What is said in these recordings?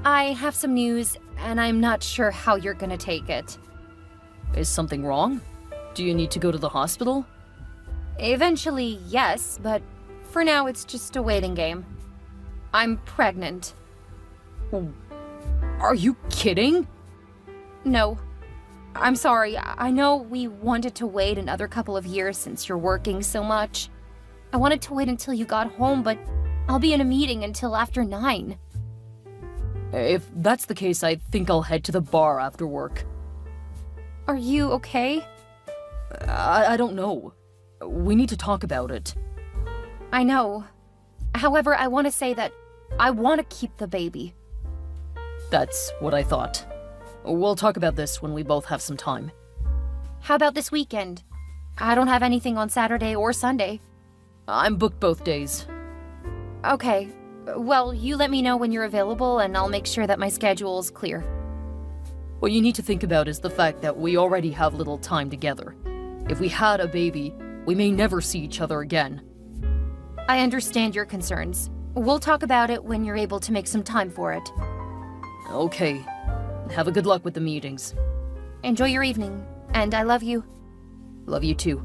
I have some news, and I'm not sure how you're gonna take it. Is something wrong? Do you need to go to the hospital? Eventually, yes, but for now it's just a waiting game. I'm pregnant. Are you kidding? No. I'm sorry, I know we wanted to wait another couple of years since you're working so much. I wanted to wait until you got home, but I'll be in a meeting until after 9. If that's the case, I think I'll head to the bar after work. Are you okay? I don't know. We need to talk about it. I know. However, I want to say that I want to keep the baby. That's what I thought. We'll talk about this when we both have some time. How about this weekend? I don't have anything on Saturday or Sunday. I'm booked both days. Okay. Well, you let me know when you're available and I'll make sure that my schedule is clear. What you need to think about is the fact that we already have little time together. If we had a baby, we may never see each other again. I understand your concerns. We'll talk about it when you're able to make some time for it. Okay. Have a good luck with the meetings. Enjoy your evening, and I love you. Love you too.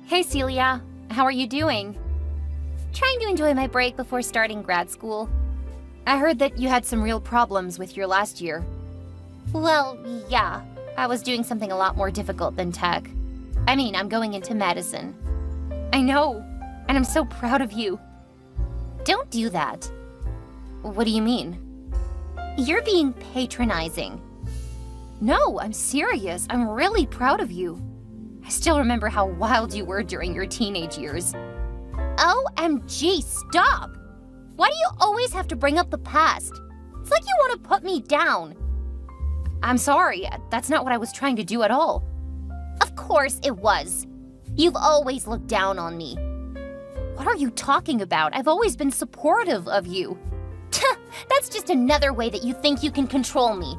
Hey Celia, how are you doing? Trying to enjoy my break before starting grad school. I heard that you had some real problems with your last year. Well, yeah. I was doing something a lot more difficult than tech. I mean, I'm going into medicine. I know, and I'm so proud of you. Don't do that. What do you mean? You're being patronizing. No, I'm serious. I'm really proud of you. I still remember how wild you were during your teenage years. OMG, stop! Why do you always have to bring up the past? It's like you want to put me down. I'm sorry, that's not what I was trying to do at all. Of course it was. You've always looked down on me. What are you talking about? I've always been supportive of you. That's just another way that you think you can control me.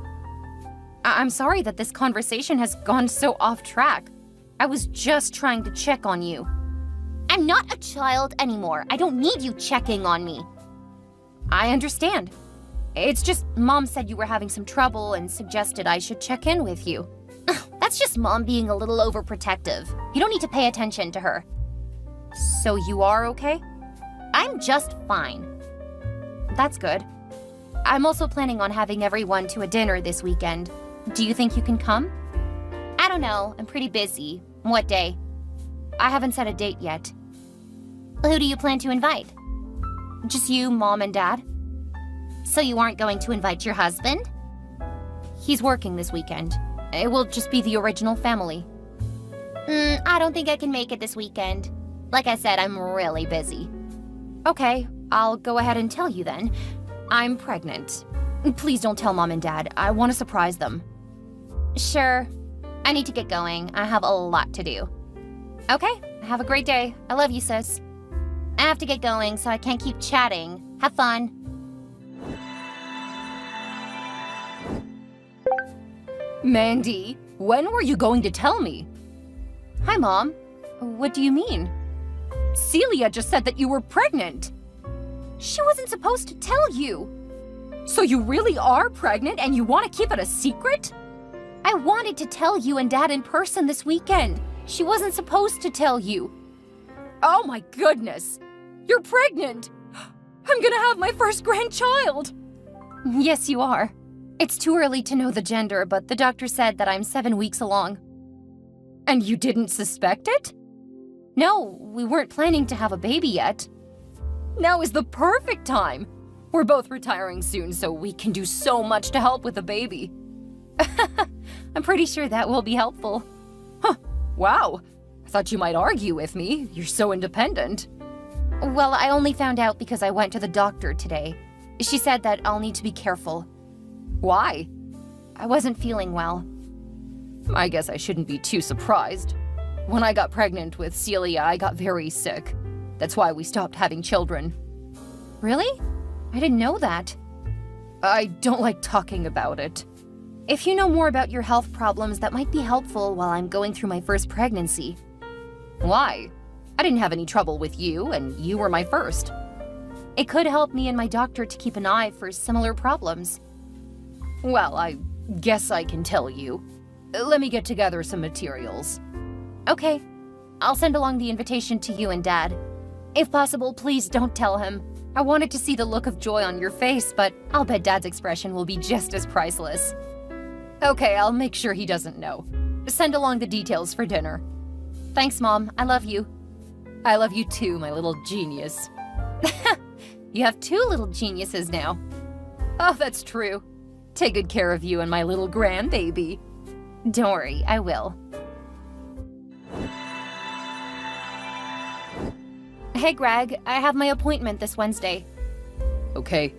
I'm sorry that this conversation has gone so off track. I was just trying to check on you. I'm not a child anymore. I don't need you checking on me. I understand. It's just Mom said you were having some trouble and suggested I should check in with you. That's just Mom being a little overprotective. You don't need to pay attention to her. So you are okay? I'm just fine. That's good. I'm also planning on having everyone to a dinner this weekend. Do you think you can come? I don't know. I'm pretty busy. What day? I haven't set a date yet. Who do you plan to invite? Just you, Mom, and Dad? So you aren't going to invite your husband? He's working this weekend. It will just be the original family. I don't think I can make it this weekend. Like I said, I'm really busy. Okay, I'll go ahead and tell you then. I'm pregnant. Please don't tell Mom and Dad. I want to surprise them. Sure. I need to get going. I have a lot to do. Okay, have a great day. I love you, sis. I have to get going, so I can't keep chatting. Have fun. Mandy, when were you going to tell me? Hi, Mom. What do you mean? Celia just said that you were pregnant. She wasn't supposed to tell you. So you really are pregnant and you want to keep it a secret? I wanted to tell you and Dad in person this weekend. She wasn't supposed to tell you. Oh my goodness! You're pregnant! I'm gonna have my first grandchild! Yes, you are. It's too early to know the gender, but the doctor said that I'm 7 weeks along. And you didn't suspect it? No, we weren't planning to have a baby yet. Now is the perfect time. We're both retiring soon, so we can do so much to help with the baby. I'm pretty sure that will be helpful. Huh, wow. I thought you might argue with me. You're so independent. Well, I only found out because I went to the doctor today. She said that I'll need to be careful. Why? I wasn't feeling well. I guess I shouldn't be too surprised. When I got pregnant with Celia, I got very sick. That's why we stopped having children. Really? I didn't know that. I don't like talking about it. If you know more about your health problems, that might be helpful while I'm going through my first pregnancy. Why? I didn't have any trouble with you, and you were my first. It could help me and my doctor to keep an eye for similar problems. Well, I guess I can tell you. Let me get together some materials. Okay, I'll send along the invitation to you and Dad. If possible, please don't tell him. I wanted to see the look of joy on your face, but I'll bet Dad's expression will be just as priceless. Okay, I'll make sure he doesn't know. Send along the details for dinner. Thanks, Mom. I love you. I love you too, my little genius. You have two little geniuses now. Oh, that's true. Take good care of you and my little grandbaby. Don't worry, I will. Hey, Greg, I have my appointment this Wednesday. Okay.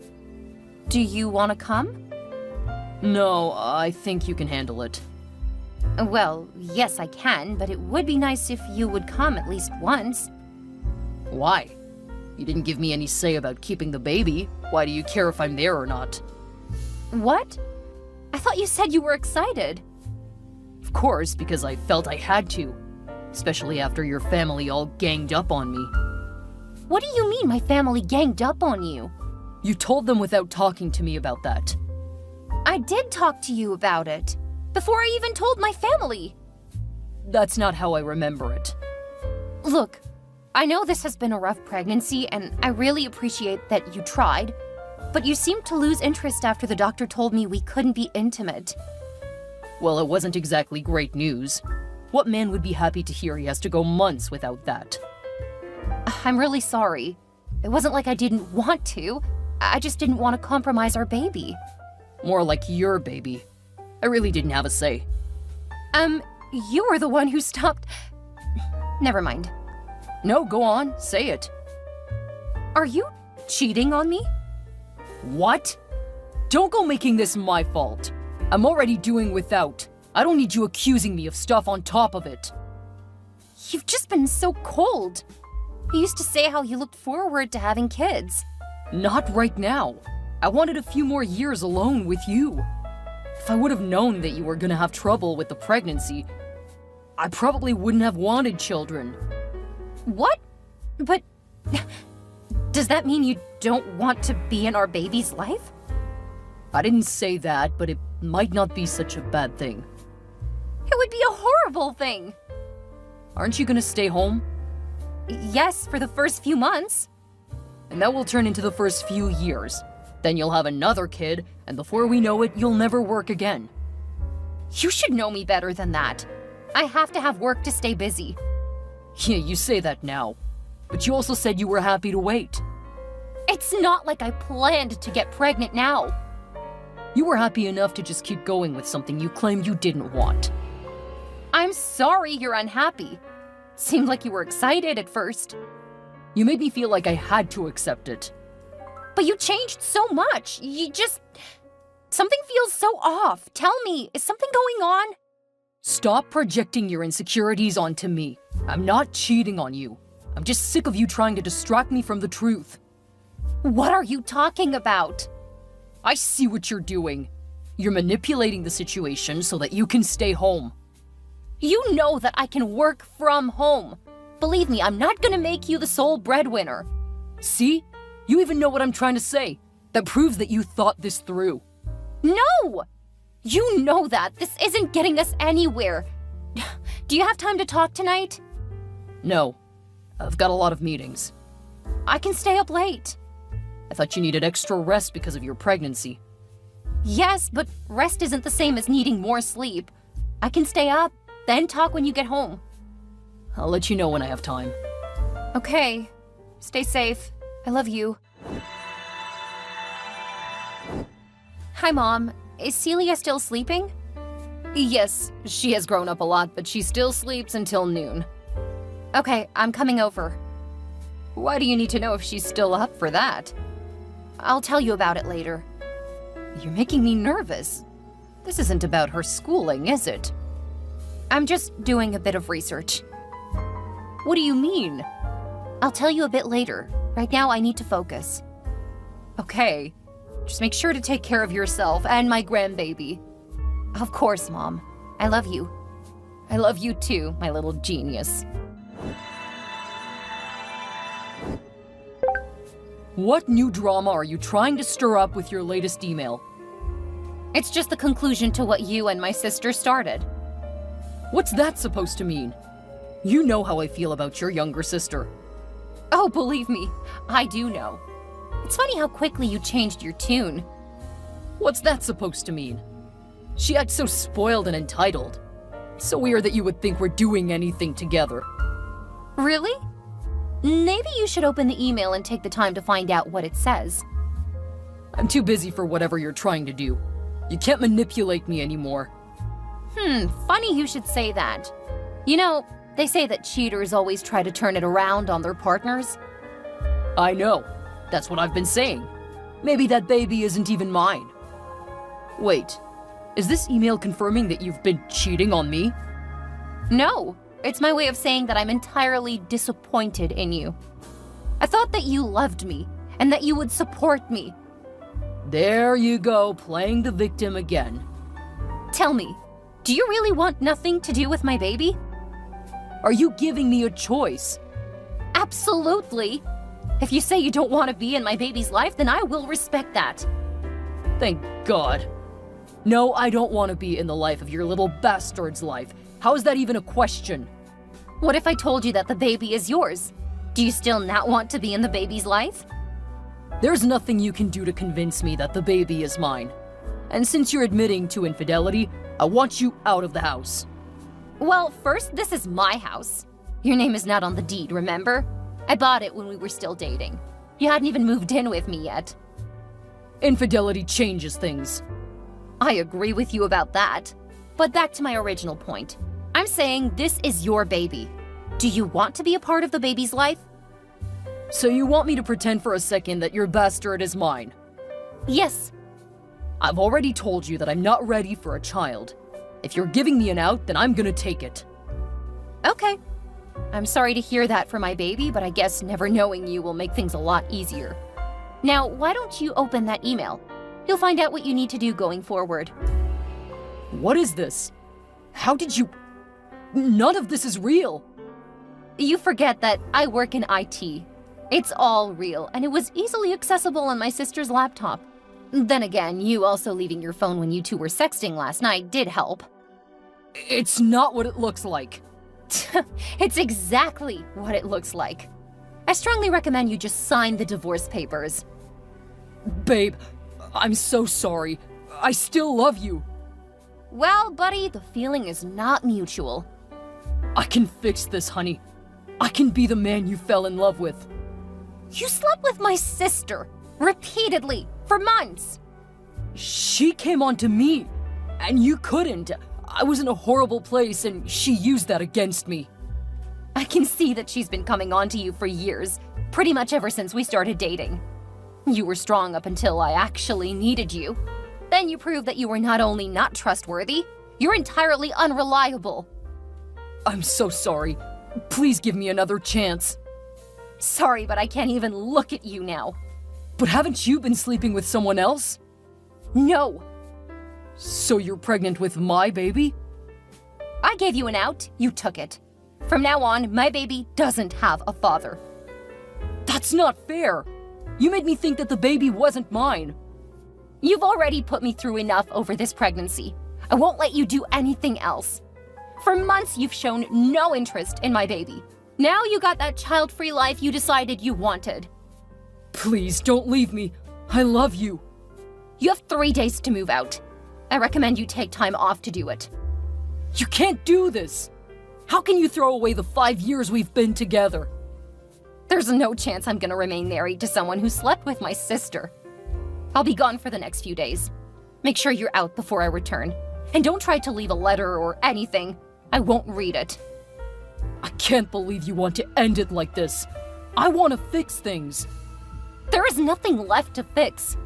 Do you want to come? No, I think you can handle it. Well, yes, I can, but it would be nice if you would come at least once. Why? You didn't give me any say about keeping the baby. Why do you care if I'm there or not? What? I thought you said you were excited. Of course, because I felt I had to. Especially after your family all ganged up on me. What do you mean my family ganged up on you? You told them without talking to me about that. I did talk to you about it. Before I even told my family. That's not how I remember it. Look, I know this has been a rough pregnancy, and I really appreciate that you tried, but you seemed to lose interest after the doctor told me we couldn't be intimate. Well, it wasn't exactly great news. What man would be happy to hear he has to go months without that? I'm really sorry. It wasn't like I didn't want to. I just didn't want to compromise our baby. More like your baby. I really didn't have a say. You were the one who stopped... Never mind. No, go on, say it. Are you cheating on me? What? Don't go making this my fault. I'm already doing without. I don't need you accusing me of stuff on top of it. You've just been so cold. You used to say how you looked forward to having kids. Not right now. I wanted a few more years alone with you. If I would have known that you were gonna have trouble with the pregnancy, I probably wouldn't have wanted children. What? But... does that mean you don't want to be in our baby's life? I didn't say that, but it might not be such a bad thing. It would be a horrible thing. Aren't you gonna stay home? Yes, for the first few months. And that will turn into the first few years. Then you'll have another kid, and before we know it, you'll never work again. You should know me better than that. I have to have work to stay busy. Yeah, you say that now. But you also said you were happy to wait. It's not like I planned to get pregnant now. You were happy enough to just keep going with something you claimed you didn't want. I'm sorry you're unhappy. Seemed like you were excited at first. You made me feel like I had to accept it. But you changed so much. Something feels so off. Tell me, is something going on? Stop projecting your insecurities onto me. I'm not cheating on you. I'm just sick of you trying to distract me from the truth. What are you talking about? I see what you're doing. You're manipulating the situation so that you can stay home. You know that I can work from home. Believe me, I'm not gonna make you the sole breadwinner. See? You even know what I'm trying to say. That proves that you thought this through. No! You know that. This isn't getting us anywhere. Do you have time to talk tonight? No. I've got a lot of meetings. I can stay up late. I thought you needed extra rest because of your pregnancy. Yes, but rest isn't the same as needing more sleep. I can stay up, then talk when you get home. I'll let you know when I have time. Okay. Stay safe. I love you. Hi, Mom. Is Celia still sleeping? Yes, she has grown up a lot, but she still sleeps until noon. Okay, I'm coming over. Why do you need to know if she's still up for that? I'll tell you about it later. You're making me nervous. This isn't about her schooling, is it? I'm just doing a bit of research. What do you mean? I'll tell you a bit later. Right now, I need to focus. Okay. Just make sure to take care of yourself and my grandbaby. Of course, Mom. I love you. I love you too, my little genius. What new drama are you trying to stir up with your latest email? It's just the conclusion to what you and my sister started. What's that supposed to mean? You know how I feel about your younger sister. Oh, believe me, I do know. It's funny how quickly you changed your tune. What's that supposed to mean? She acts so spoiled and entitled. So weird that you would think we're doing anything together. Really? Maybe you should open the email and take the time to find out what it says. I'm too busy for whatever you're trying to do. You can't manipulate me anymore. Funny you should say that. You know, they say that cheaters always try to turn it around on their partners. I know. That's what I've been saying. Maybe that baby isn't even mine. Wait, is this email confirming that you've been cheating on me? No, it's my way of saying that I'm entirely disappointed in you. I thought that you loved me and that you would support me. There you go, playing the victim again. Tell me, do you really want nothing to do with my baby? Are you giving me a choice? Absolutely. If you say you don't want to be in my baby's life, then I will respect that. Thank God. No, I don't want to be in the life of your little bastard's life. How is that even a question? What if I told you that the baby is yours? Do you still not want to be in the baby's life? There's nothing you can do to convince me that the baby is mine. And since you're admitting to infidelity, I want you out of the house. Well, first, this is my house. Your name is not on the deed, remember? I bought it when we were still dating. You hadn't even moved in with me yet. Infidelity changes things. I agree with you about that. But back to my original point. I'm saying this is your baby. Do you want to be a part of the baby's life? So you want me to pretend for a second that your bastard is mine? Yes. I've already told you that I'm not ready for a child. If you're giving me an out, then I'm gonna take it. Okay. I'm sorry to hear that for my baby, but I guess never knowing you will make things a lot easier. Now, why don't you open that email? You'll find out what you need to do going forward. What is this? How did you... None of this is real. You forget that I work in IT. It's all real, and it was easily accessible on my sister's laptop. Then again, you also leaving your phone when you two were sexting last night did help. It's not what it looks like. It's exactly what it looks like. I strongly recommend you just sign the divorce papers. Babe, I'm so sorry. I still love you. Well, buddy, the feeling is not mutual. I can fix this, honey. I can be the man you fell in love with. You slept with my sister, repeatedly, for months. She came on to me, and you couldn't. I was in a horrible place, and she used that against me. I can see that she's been coming on to you for years, pretty much ever since we started dating. You were strong up until I actually needed you. Then you proved that you were not only not trustworthy, you're entirely unreliable. I'm so sorry. Please give me another chance. Sorry, but I can't even look at you now. But haven't you been sleeping with someone else? No. So you're pregnant with my baby? I gave you an out, you took it. From now on, my baby doesn't have a father. That's not fair. You made me think that the baby wasn't mine. You've already put me through enough over this pregnancy. I won't let you do anything else. For months, you've shown no interest in my baby. Now you got that child-free life you decided you wanted. Please, don't leave me. I love you. You have 3 days to move out. I recommend you take time off to do it. You can't do this. How can you throw away the 5 years we've been together? There's no chance I'm gonna remain married to someone who slept with my sister. I'll be gone for the next few days. Make sure you're out before I return. And don't try to leave a letter or anything. I won't read it. I can't believe you want to end it like this. I want to fix things. There is nothing left to fix.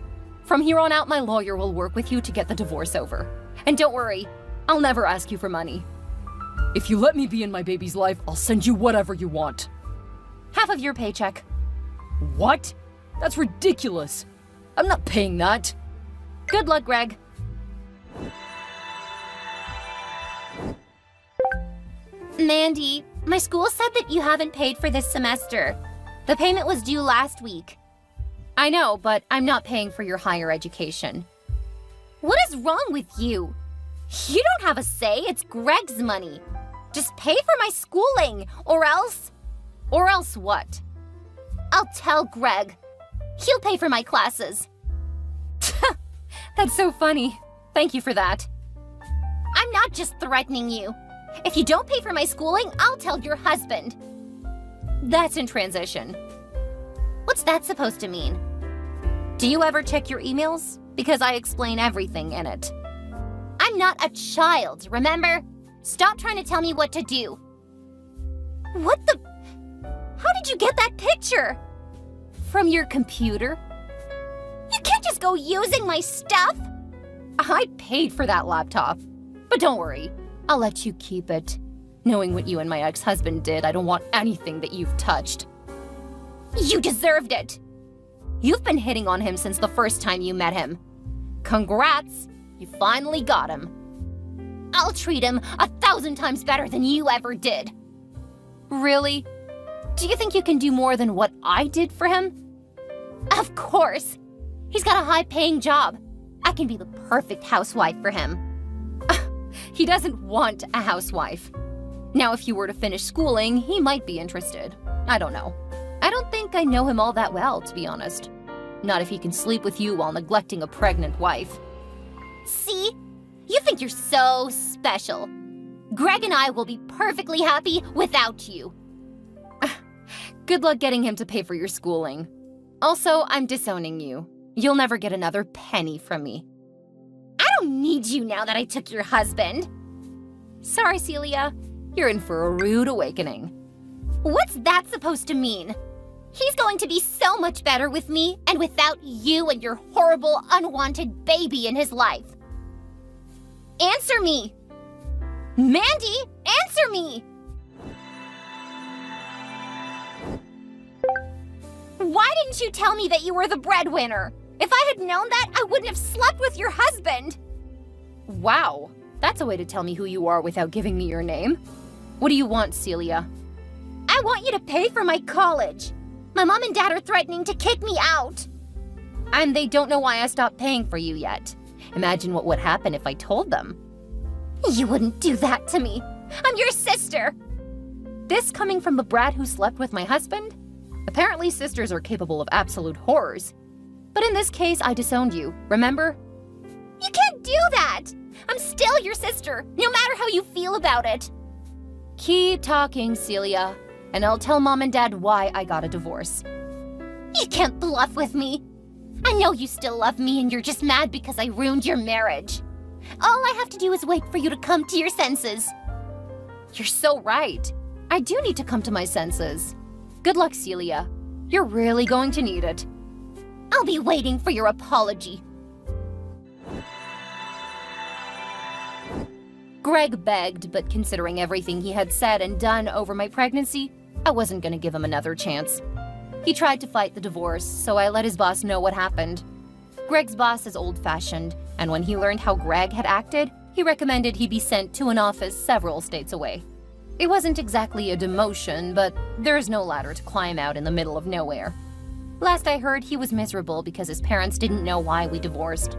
From here on out, my lawyer will work with you to get the divorce over. And don't worry, I'll never ask you for money. If you let me be in my baby's life, I'll send you whatever you want. Half of your paycheck. What? That's ridiculous. I'm not paying that. Good luck, Greg. Mandy, my school said that you haven't paid for this semester. The payment was due last week. I know, but I'm not paying for your higher education. What is wrong with you? You don't have a say, it's Greg's money. Just pay for my schooling, or else... Or else what? I'll tell Greg. He'll pay for my classes. That's so funny. Thank you for that. I'm not just threatening you. If you don't pay for my schooling, I'll tell your husband. That's in transition. What's that supposed to mean? Do you ever check your emails? Because I explain everything in it. I'm not a child, remember? Stop trying to tell me what to do. What the... How did you get that picture? From your computer? You can't just go using my stuff! I paid for that laptop. But don't worry, I'll let you keep it. Knowing what you and my ex-husband did, I don't want anything that you've touched. You deserved it! You've been hitting on him since the first time you met him. Congrats! You finally got him. I'll treat him 1,000 times better than you ever did. Really? Do you think you can do more than what I did for him? Of course! He's got a high-paying job. I can be the perfect housewife for him. He doesn't want a housewife. Now, if you were to finish schooling, he might be interested. I don't know. I don't think I know him all that well, to be honest. Not if he can sleep with you while neglecting a pregnant wife. See? You think you're so special. Greg and I will be perfectly happy without you. Good luck getting him to pay for your schooling. Also, I'm disowning you. You'll never get another penny from me. I don't need you now that I took your husband. Sorry, Celia. You're in for a rude awakening. What's that supposed to mean? He's going to be so much better with me and without you and your horrible, unwanted baby in his life. Answer me! Mandy, answer me! Why didn't you tell me that you were the breadwinner? If I had known that, I wouldn't have slept with your husband. Wow, that's a way to tell me who you are without giving me your name. What do you want, Celia? I want you to pay for my college. My mom and dad are threatening to kick me out. And they don't know why I stopped paying for you yet. Imagine what would happen if I told them. You wouldn't do that to me. I'm your sister. This coming from the brat who slept with my husband? Apparently sisters are capable of absolute horrors. But in this case, I disowned you, remember? You can't do that! I'm still your sister, no matter how you feel about it. Keep talking, Celia, and I'll tell Mom and Dad why I got a divorce. You can't bluff with me. I know you still love me and you're just mad because I ruined your marriage. All I have to do is wait for you to come to your senses. You're so right. I do need to come to my senses. Good luck, Celia. You're really going to need it. I'll be waiting for your apology. Greg begged, but considering everything he had said and done over my pregnancy, I wasn't going to give him another chance. He tried to fight the divorce, so I let his boss know what happened. Greg's boss is old-fashioned, and when he learned how Greg had acted, he recommended he be sent to an office several states away. It wasn't exactly a demotion, but there's no ladder to climb out in the middle of nowhere. Last I heard, he was miserable because his parents didn't know why we divorced.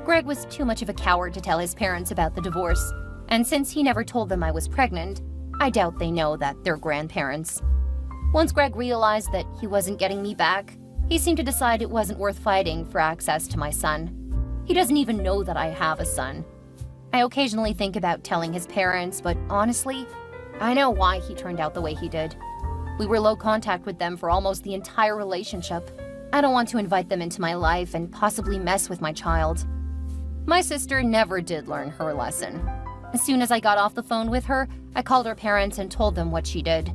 Greg was too much of a coward to tell his parents about the divorce, and since he never told them I was pregnant, I doubt they know that they're grandparents. Once Greg realized that he wasn't getting me back, he seemed to decide it wasn't worth fighting for access to my son. He doesn't even know that I have a son. I occasionally think about telling his parents, but honestly, I know why he turned out the way he did. We were low contact with them for almost the entire relationship. I don't want to invite them into my life and possibly mess with my child. My sister never did learn her lesson. As soon as I got off the phone with her, I called her parents and told them what she did.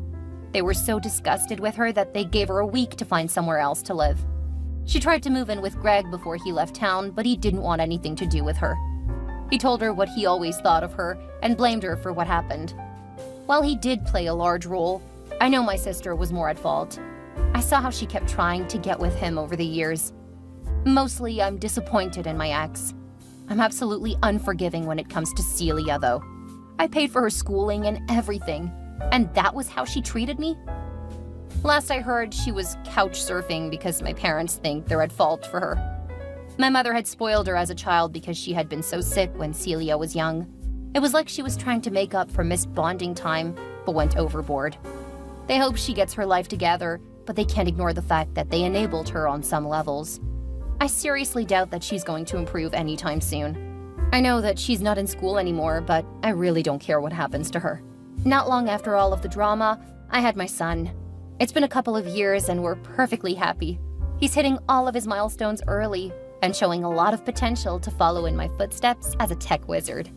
They were so disgusted with her that they gave her a week to find somewhere else to live. She tried to move in with Greg before he left town, but he didn't want anything to do with her. He told her what he always thought of her and blamed her for what happened. While he did play a large role, I know my sister was more at fault. I saw how she kept trying to get with him over the years. Mostly, I'm disappointed in my ex. I'm absolutely unforgiving when it comes to Celia, though. I paid for her schooling and everything, and that was how she treated me? Last I heard, she was couch surfing because my parents think they're at fault for her. My mother had spoiled her as a child because she had been so sick when Celia was young. It was like she was trying to make up for missed bonding time, but went overboard. They hope she gets her life together, but they can't ignore the fact that they enabled her on some levels. I seriously doubt that she's going to improve anytime soon. I know that she's not in school anymore, but I really don't care what happens to her. Not long after all of the drama, I had my son. It's been a couple of years and we're perfectly happy. He's hitting all of his milestones early and showing a lot of potential to follow in my footsteps as a tech wizard.